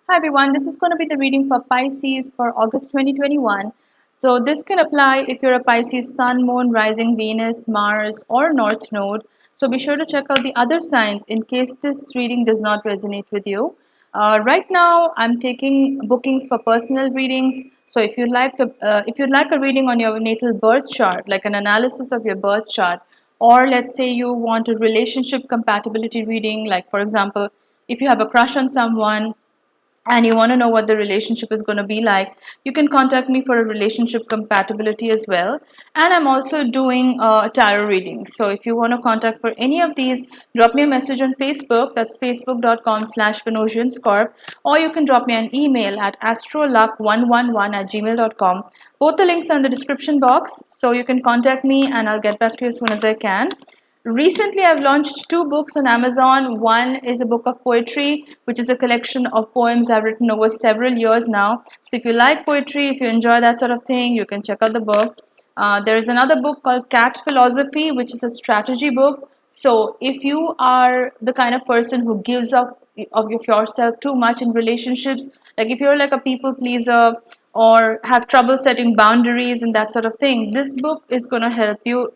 Hi everyone, this is going to be the reading for Pisces for August 2021. So this can apply if you're a Pisces Sun, Moon, Rising, Venus, Mars, or North Node. So be sure to check out the other signs in case this reading does not resonate with you. Right now, I'm taking bookings for personal readings. So if you'd like a reading on your natal birth chart, like an analysis of your birth chart, or let's say you want a relationship compatibility reading, like for example, if you have a crush on someone and you want to know what the relationship is going to be like, you can contact me for a relationship compatibility as well. And I'm also doing tarot readings. So if you want to contact for any of these, drop me a message on Facebook. That's facebook.com/Venosianscorp. Or you can drop me an email at astroluck111@gmail.com. Both the links are in the description box. So you can contact me and I'll get back to you as soon as I can. Recently, I've launched two books on Amazon. One is a book of poetry, which is a collection of poems I've written over several years now. So, if you like poetry, if you enjoy that sort of thing, you can check out the book. There is another book called Cat Philosophy, which is a strategy book. So, if you are the kind of person who gives up of yourself too much in relationships, like if you're like a people pleaser or have trouble setting boundaries and that sort of thing, this book is going to help you.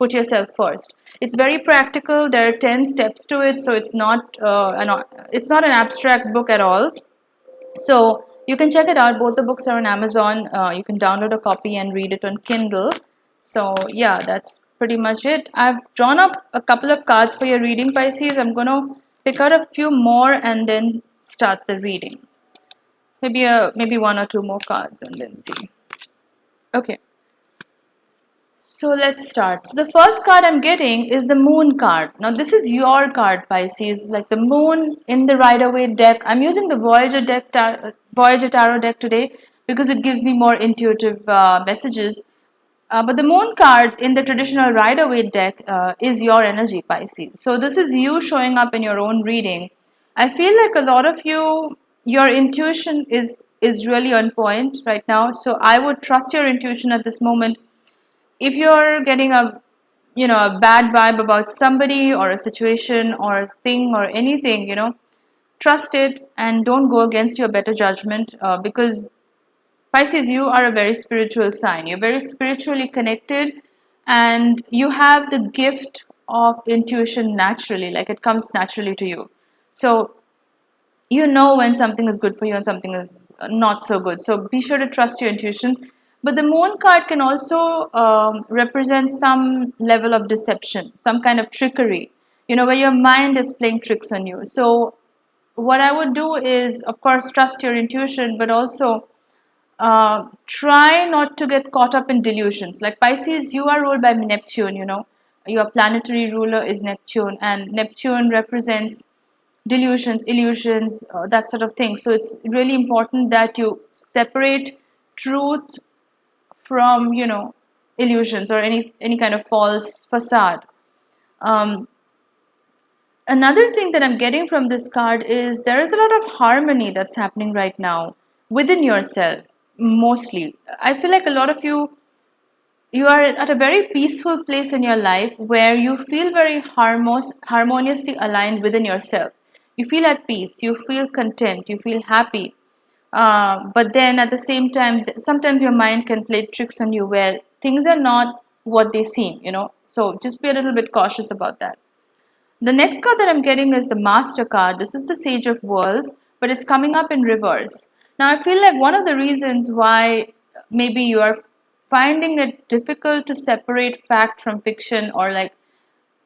Put yourself first. It's very practical. There are 10 steps to it, so it's not an abstract book at all. So you can check it out. Both the books are on Amazon. You can download a copy and read it on Kindle. So yeah, that's pretty much it. I've drawn up a couple of cards for your reading, Pisces. I'm gonna pick out a few more and then start the reading. Maybe one or two more cards and then see. Okay. So let's start. So the first card I'm getting is the Moon card. Now this is your card, Pisces, like the Moon in the Rider-Waite deck. I'm using the Voyager Tarot deck today because it gives me more intuitive messages. But the Moon card in the traditional Rider-Waite deck is your energy, Pisces. So this is you showing up in your own reading. I feel like a lot of you, your intuition is really on point right now. So I would trust your intuition at this moment. If you're getting a bad vibe about somebody or a situation or a thing or anything, trust it and don't go against your better judgment, because Pisces, you are a very spiritual sign. You're very spiritually connected and you have the gift of intuition naturally, like it comes naturally to you. So you know when something is good for you and something is not so good. So be sure to trust your intuition. But the Moon card can also represent some level of deception, some kind of trickery, where your mind is playing tricks on you. So what I would do is, of course, trust your intuition, but also try not to get caught up in delusions. Like Pisces, you are ruled by Neptune, your planetary ruler is Neptune, and Neptune represents delusions, illusions, that sort of thing. So it's really important that you separate truth from, illusions or any kind of false facade. Um, Another thing that I'm getting from this card is there is a lot of harmony that's happening right now within yourself, mostly. I feel like a lot of you are at a very peaceful place in your life where you feel very harmoniously aligned within yourself. You feel at peace, you feel content, you feel happy. But then at the same time, sometimes your mind can play tricks on you where things are not what they seem, So just be a little bit cautious about that. The next card that I'm getting is the Master card. This is the Sage of Worlds, but it's coming up in reverse. Now, I feel like one of the reasons why maybe you are finding it difficult to separate fact from fiction, or like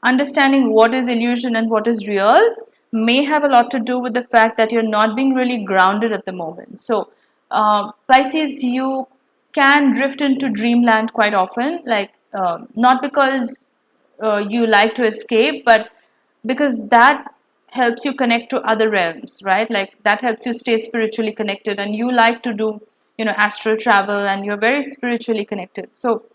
understanding what is illusion and what is real, may have a lot to do with the fact that you're not being really grounded at the moment. So, Pisces, you can drift into dreamland quite often, like not because you like to escape, but because that helps you connect to other realms, right? Like that helps you stay spiritually connected, and you like to do, astral travel, and you're very spiritually connected. So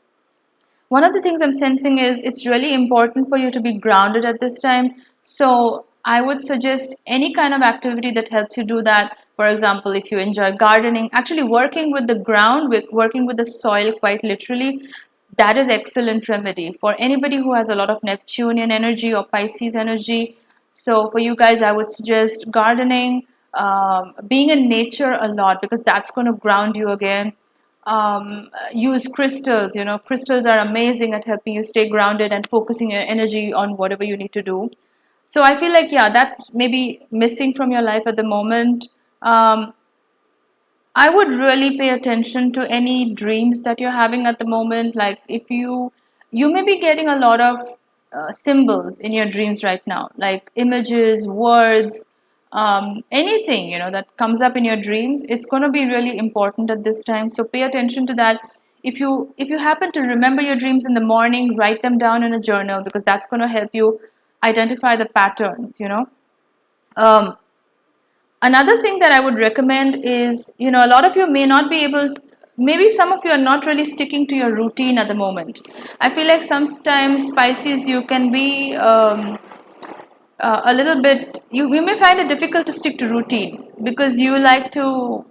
one of the things I'm sensing is it's really important for you to be grounded at this time. So I would suggest any kind of activity that helps you do that. For example, if you enjoy gardening, actually working with the ground, working with the soil quite literally, that is excellent remedy for anybody who has a lot of Neptunian energy or Pisces energy. So for you guys, I would suggest gardening, being in nature a lot, because that's going to ground you again. Use crystals. Crystals are amazing at helping you stay grounded and focusing your energy on whatever you need to do. So I feel like, yeah, that's maybe missing from your life at the moment. I would really pay attention to any dreams that you're having at the moment. Like, if you may be getting a lot of symbols in your dreams right now, like images, words, anything that comes up in your dreams. It's going to be really important at this time. So pay attention to that. If you happen to remember your dreams in the morning, write them down in a journal, because that's going to help you identify the patterns. Um, Another thing that I would recommend is, a lot of you may not be able, maybe some of you are not really sticking to your routine at the moment. I feel like sometimes, Pisces, you can be a little bit, you may find it difficult to stick to routine, because you like to,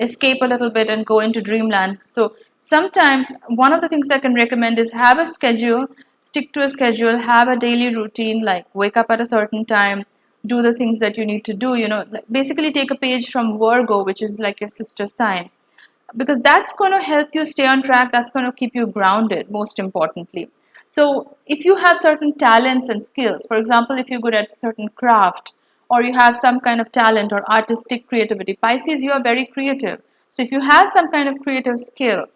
escape a little bit and go into dreamland. So sometimes one of the things I can recommend is have a schedule, stick to a schedule, have a daily routine, like wake up at a certain time, do the things that you need to do, like basically take a page from Virgo, which is like your sister sign, because that's going to help you stay on track. That's going to keep you grounded, most importantly. So if you have certain talents and skills, for example, if you're good at certain craft, or you have some kind of talent or artistic creativity, Pisces, you are very creative. So if you have some kind of creative skill,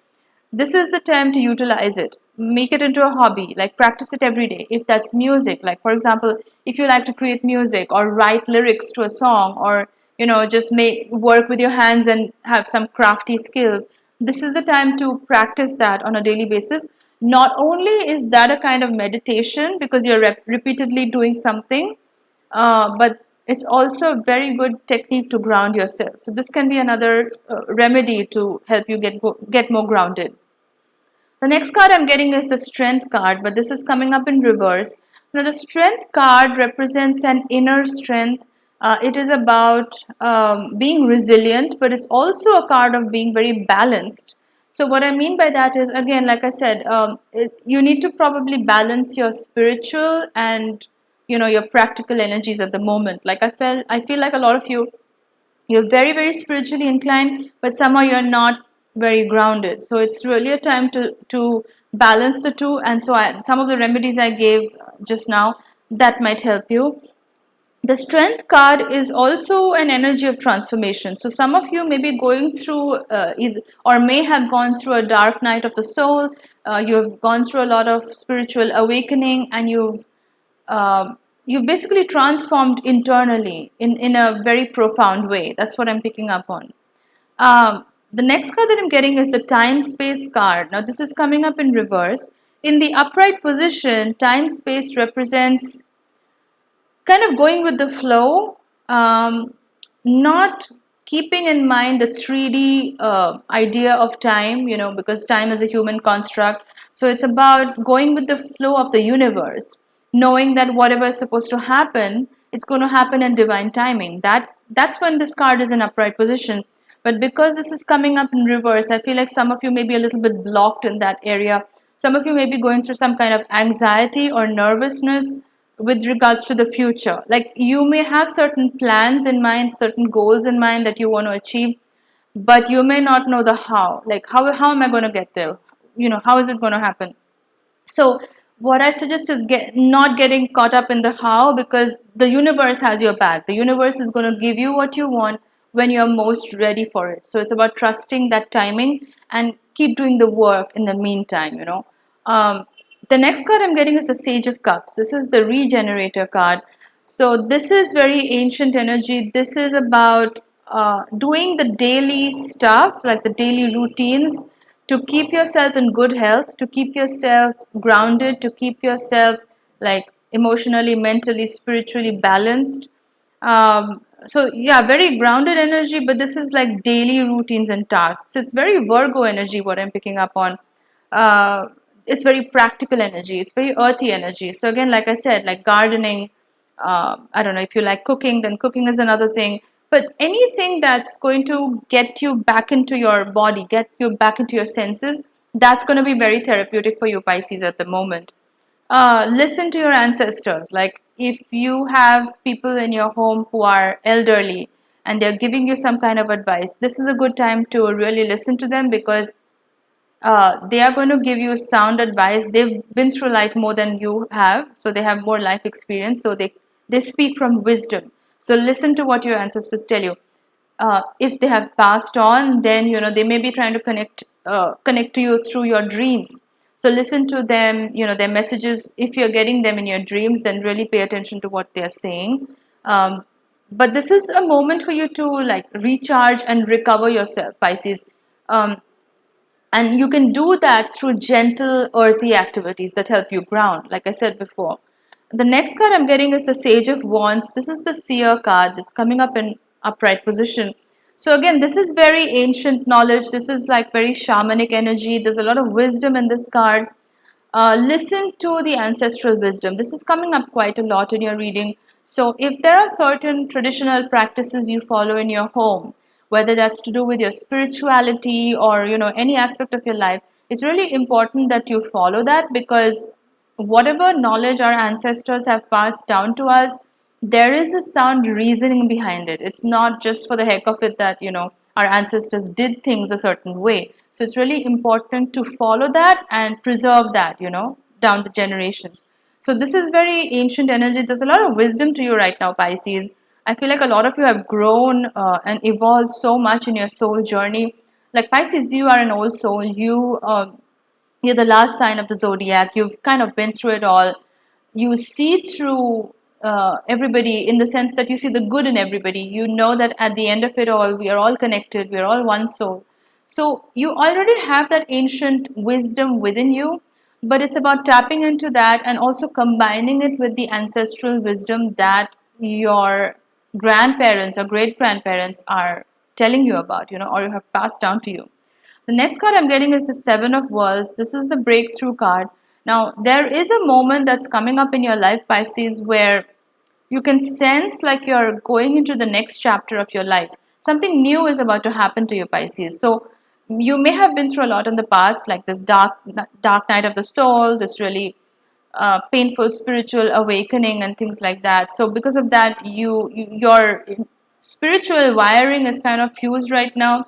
this is the time to utilize it. Make it into a hobby, like practice it every day. If that's music, like for example, if you like to create music or write lyrics to a song, or just make work with your hands and have some crafty skills, this is the time to practice that on a daily basis. Not only is that a kind of meditation, because you're repeatedly doing something, but it's also a very good technique to ground yourself. So this can be another remedy to help you get more grounded. The next card I'm getting is the Strength card, but this is coming up in reverse. Now, the Strength card represents an inner strength. It is about being resilient, but it's also a card of being very balanced. So, what I mean by that is, again, like I said, you need to probably balance your spiritual and your practical energies at the moment. Like I feel like a lot of you're very very spiritually inclined, but somehow you're not very grounded. So it's really a time to balance the two. And so some of the remedies I gave just now, that might help you. The Strength card is also an energy of transformation. So some of you may be going through or may have gone through a dark night of the soul. You've gone through a lot of spiritual awakening, and you've basically transformed internally in a very profound way. That's what I'm picking up on. The next card that I'm getting is the Time Space card. Now, this is coming up in reverse. In the upright position, time space represents kind of going with the flow, not keeping in mind the 3D idea of time, because time is a human construct. So it's about going with the flow of the universe, knowing that whatever is supposed to happen, it's going to happen in divine timing. That's when this card is in upright position. But because this is coming up in reverse, I feel like some of you may be a little bit blocked in that area. Some of you may be going through some kind of anxiety or nervousness with regards to the future. Like, you may have certain plans in mind, certain goals in mind that you want to achieve, but you may not know the how. Like, how am I going to get there? How is it going to happen? So what I suggest is not getting caught up in the how, because the universe has your back. The universe is going to give you what you want when you're most ready for it. So it's about trusting that timing and keep doing the work in the meantime. The next card I'm getting is the Sage of Cups. This is the Regenerator card. So this is very ancient energy. This is about doing the daily stuff, like the daily routines, to keep yourself in good health, to keep yourself grounded, to keep yourself like emotionally, mentally, spiritually balanced. So yeah, very grounded energy, but this is like daily routines and tasks. It's very Virgo energy, what I'm picking up on. Uh, it's very practical energy. It's very earthy energy. So again, like I said, like gardening, I don't know, if you like cooking, then cooking is another thing. But anything that's going to get you back into your body, get you back into your senses, that's going to be very therapeutic for you, Pisces, at the moment. Listen to your ancestors. Like, if you have people in your home who are elderly, and they're giving you some kind of advice, this is a good time to really listen to them, because they are going to give you sound advice. They've been through life more than you have, so they have more life experience, so they speak from wisdom. So listen to what your ancestors tell you. If they have passed on, then they may be trying to connect to you through your dreams. So listen to them, their messages. If you're getting them in your dreams, then really pay attention to what they're saying. But this is a moment for you to like recharge and recover yourself, Pisces. And you can do that through gentle earthy activities that help you ground, like I said before. The next card I'm getting is the Sage of Wands. This is the Seer card that's coming up in upright position. So again, this is very ancient knowledge. This is like very shamanic energy. There's a lot of wisdom in this card. Listen to the ancestral wisdom. This is coming up quite a lot in your reading. So if there are certain traditional practices you follow in your home, whether that's to do with your spirituality or any aspect of your life, it's really important that you follow that, because whatever knowledge our ancestors have passed down to us, there is a sound reasoning behind it. It's not just for the heck of it that our ancestors did things a certain way. So it's really important to follow that and preserve that down the generations. So this is very ancient energy. There's a lot of wisdom to you right now, Pisces. I feel like a lot of you have grown and evolved so much in your soul journey. Like Pisces, you are an old soul. You're the last sign of the zodiac. You've kind of been through it all. You see through everybody, in the sense that you see the good in everybody. You know that at the end of it all, we are all connected. We are all one soul. So you already have that ancient wisdom within you, but it's about tapping into that and also combining it with the ancestral wisdom that your grandparents or great grandparents are telling you about, or you have passed down to you. The next card I'm getting is the Seven of Worlds. This is the breakthrough card. Now, there is a moment that's coming up in your life, Pisces, where you can sense like you're going into the next chapter of your life. Something new is about to happen to you, Pisces. So you may have been through a lot in the past, like this dark night of the soul, this really painful spiritual awakening and things like that. So because of that, your spiritual wiring is kind of fused right now.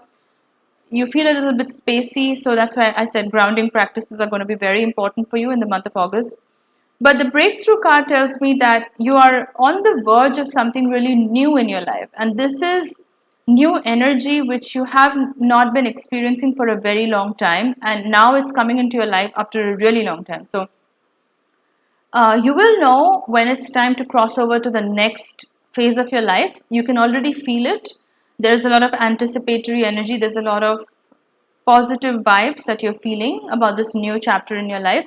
You feel a little bit spacey, so that's why I said grounding practices are going to be very important for you in the month of August. But the breakthrough card tells me that you are on the verge of something really new in your life, and this is new energy which you have not been experiencing for a very long time, and now it's coming into your life after a really long time. So you will know when it's time to cross over to the next phase of your life. You can already feel it. There's a lot of anticipatory energy. There's a lot of positive vibes that you're feeling about this new chapter in your life.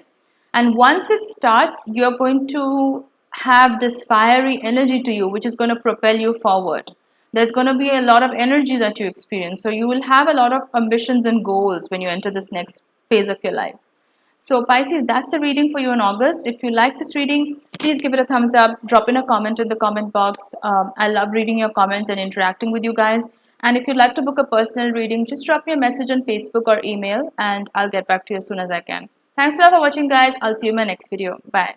And once it starts, you're going to have this fiery energy to you, which is going to propel you forward. There's going to be a lot of energy that you experience. So you will have a lot of ambitions and goals when you enter this next phase of your life. So Pisces, that's the reading for you in August. If you like this reading, please give it a thumbs up. Drop in a comment in the comment box. I love reading your comments and interacting with you guys. And if you'd like to book a personal reading, just drop me a message on Facebook or email, and I'll get back to you as soon as I can. Thanks a lot for watching, guys. I'll see you in my next video. Bye.